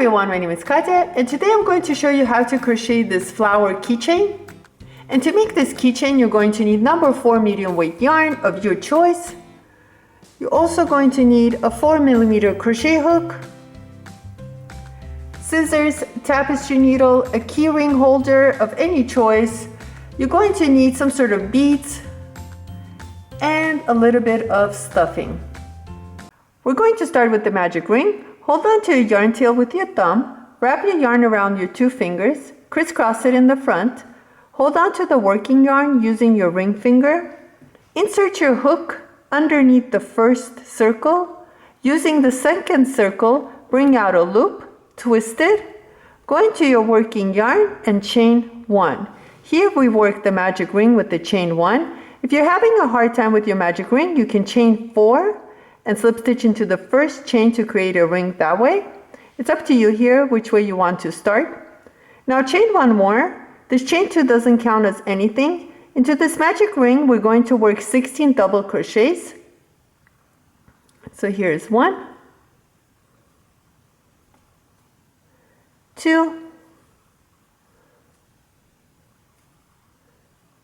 everyone, my name is Katya, and today I'm going to show you how to crochet this flower keychain. And to make this keychain, you're going to need number 4 medium weight yarn of your choice. You're also going to need a 4mm crochet hook, scissors, tapestry needle, a key ring holder of any choice. You're going to need some sort of beads and a little bit of stuffing. We're going to start with the magic ring. Hold on to your yarn tail with your thumb, wrap your yarn around your 2 fingers, crisscross it in the front, hold on to the working yarn using your ring finger, insert your hook underneath the first circle, using the second circle, bring out a loop, twist it, go into your working yarn and chain 1. Here we work the magic ring with the chain 1. If you're having a hard time with your magic ring, you can chain 4 and slip stitch into the first chain to create a ring that way. It's up to you here which way you want to start. Now chain 1 more. This chain 2 doesn't count as anything. Into this magic ring we're going to work 16 double crochets. So here's 1, 2,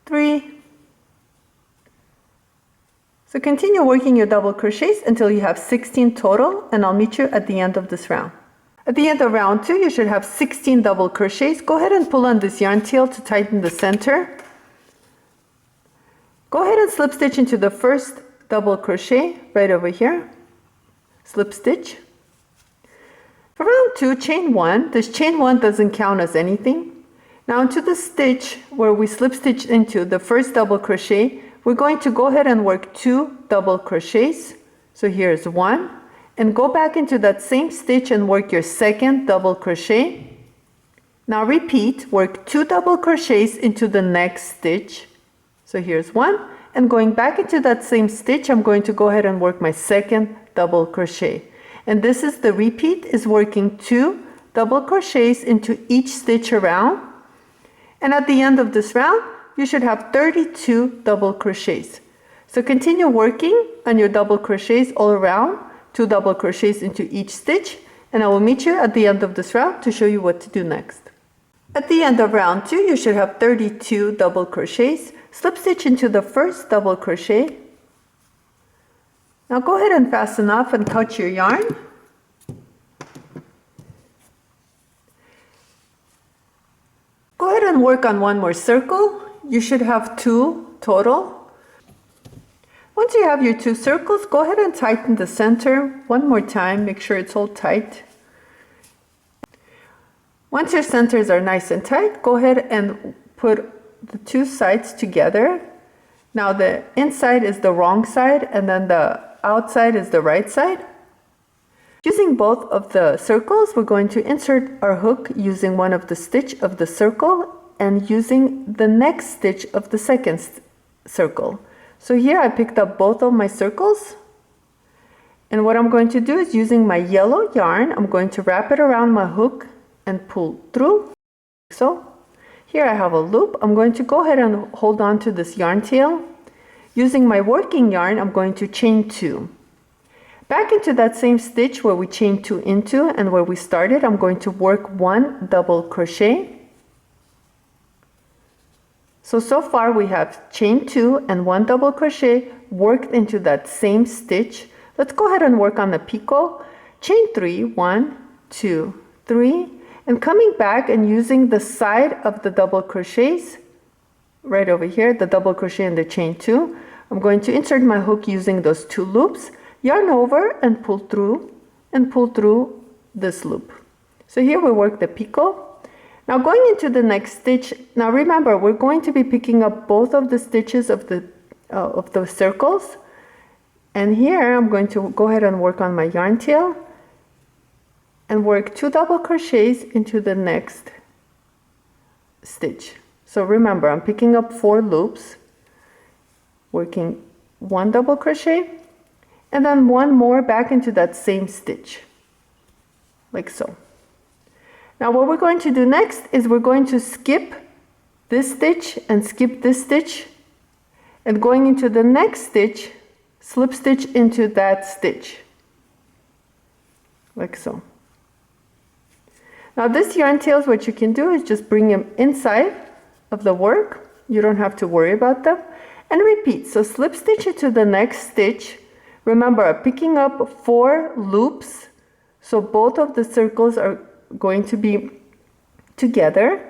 3. So continue working your double crochets until you have 16 total, and I'll meet you at the end of this round. At the end of round 2, you should have 16 double crochets. Go ahead and pull on this yarn tail to tighten the center. Go ahead and slip stitch into the first double crochet right over here. Slip stitch. For round 2, chain 1. This chain 1 doesn't count as anything. Now into the stitch where we slip stitch into the first double crochet, we're going to go ahead and work 2 double crochets. So here's 1, and go back into that same stitch and work your second double crochet. Now repeat, work 2 double crochets into the next stitch. So here's 1, and going back into that same stitch, I'm going to go ahead and work my second double crochet. And this is the repeat, is working 2 double crochets into each stitch around. And at the end of this round, you should have 32 double crochets. So continue working on your double crochets all around, 2 double crochets into each stitch, and I will meet you at the end of this round to show you what to do next. At the end of round 2, you should have 32 double crochets. Slip stitch into the first double crochet. Now go ahead and fasten off and cut your yarn. Go ahead and work on one more circle. You should have 2 total. Once you have your 2 circles, go ahead and tighten the center one more time. Make sure it's all tight. Once your centers are nice and tight, go ahead and put the 2 sides together. Now the inside is the wrong side and then the outside is the right side. Using both of the circles, we're going to insert our hook using one of the stitch of the circle and using the next stitch of the second circle. So here I picked up both of my circles, and what I'm going to do is using my yellow yarn, I'm going to wrap it around my hook and pull through. So here I have a loop. I'm going to go ahead and hold on to this yarn tail. Using my working yarn, I'm going to chain 2. Back into that same stitch where we chained 2 into and where we started, I'm going to work 1 double crochet. So far we have chain 2 and 1 double crochet worked into that same stitch. Let's go ahead and work on the picot. Chain 3, 1, 2, 3, and coming back and using the side of the double crochets right over here, the double crochet and the chain 2, I'm going to insert my hook using those 2 loops, yarn over and pull through this loop. So here we work the picot. Now going into the next stitch, now remember we're going to be picking up both of the stitches of the circles, and here I'm going to go ahead and work on my yarn tail and work 2 double crochets into the next stitch. So remember I'm picking up 4 loops, working 1 double crochet and then 1 more back into that same stitch, like so. Now what we're going to do next is we're going to skip this stitch and skip this stitch, and going into the next stitch, slip stitch into that stitch, like so. Now this yarn tails, what you can do is just bring them inside of the work. You don't have to worry about them. And repeat. So slip stitch into the next stitch. Remember, I'm picking up 4 loops. So both of the circles are going to be together.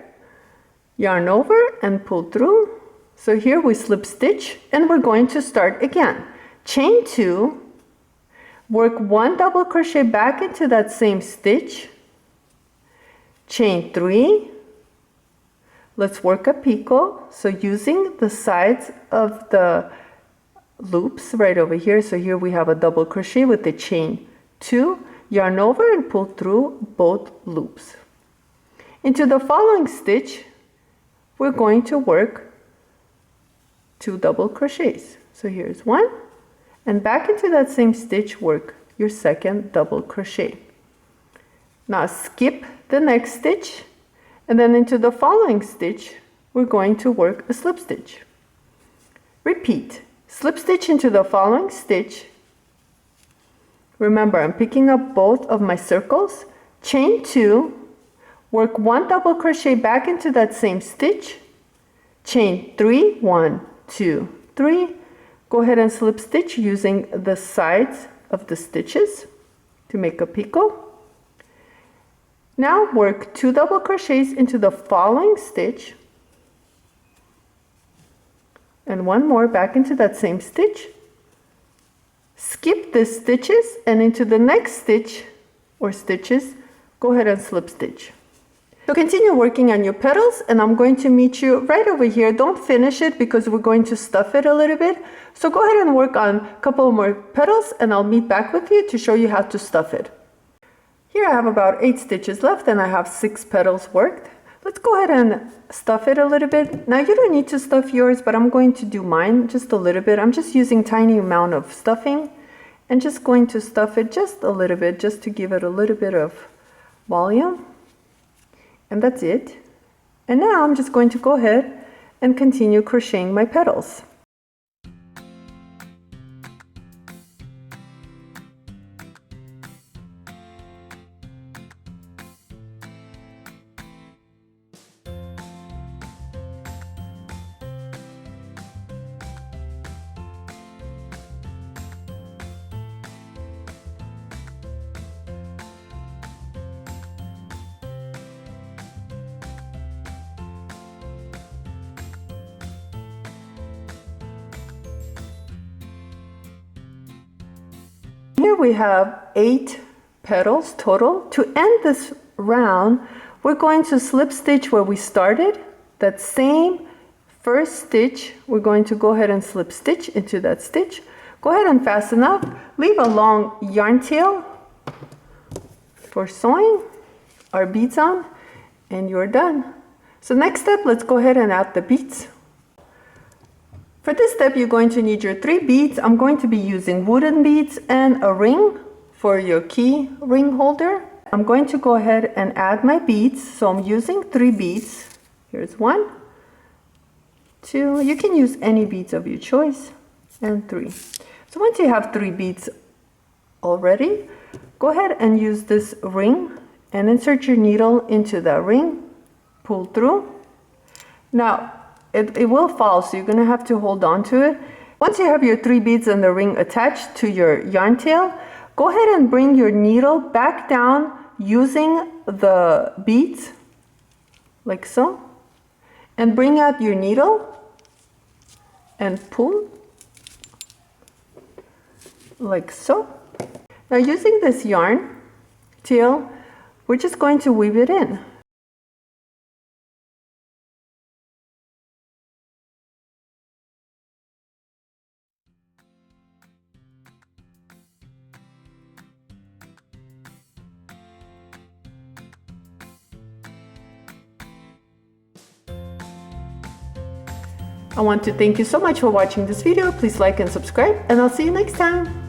Yarn over and pull through. So here we slip stitch and we're going to start again. Chain 2, work 1 double crochet back into that same stitch. Chain 3. Let's work a picot. So using the sides of the loops right over here. So here we have a double crochet with the chain 2, yarn over and pull through both loops. Into the following stitch, we're going to work 2 double crochets. So here's 1, and back into that same stitch, work your second double crochet. Now skip the next stitch, and then into the following stitch, we're going to work a slip stitch. Repeat. Slip stitch into the following stitch. Remember, I'm picking up both of my circles. Chain 2, work 1 double crochet back into that same stitch. Chain 3, 1, 2, 3. Go ahead and slip stitch using the sides of the stitches to make a picot. Now work 2 double crochets into the following stitch. And 1 more back into that same stitch. Skip the stitches and into the next stitch or stitches, go ahead and slip stitch. So continue working on your petals, and I'm going to meet you right over here. Don't finish it because we're going to stuff it a little bit. So go ahead and work on a couple more petals and I'll meet back with you to show you how to stuff it. Here I have about 8 stitches left and I have 6 petals worked. Let's go ahead and stuff it a little bit. Now you don't need to stuff yours, but I'm going to do mine just a little bit. I'm just using tiny amount of stuffing and just going to stuff it just a little bit, just to give it a little bit of volume. And that's it. And now I'm just going to go ahead and continue crocheting my petals. Here we have 8 petals total. To end this round, we're going to slip stitch where we started. That same first stitch, we're going to go ahead and slip stitch into that stitch. Go ahead and fasten up. Leave a long yarn tail for sewing our beads on, and you're done. So next step, let's go ahead and add the beads. For this step, you're going to need your 3 beads. I'm going to be using wooden beads and a ring for your key ring holder. I'm going to go ahead and add my beads. So I'm using 3 beads. Here's 1, 2. You can use any beads of your choice, and 3. So once you have 3 beads already, go ahead and use this ring and insert your needle into that ring. Pull through. Now, it will fall, so you're going to have to hold on to it. Once you have your 3 beads and the ring attached to your yarn tail, go ahead and bring your needle back down using the beads, like so. And bring out your needle and pull, like so. Now using this yarn tail, we're just going to weave it in. I want to thank you so much for watching this video. Please like and subscribe, and I'll see you next time.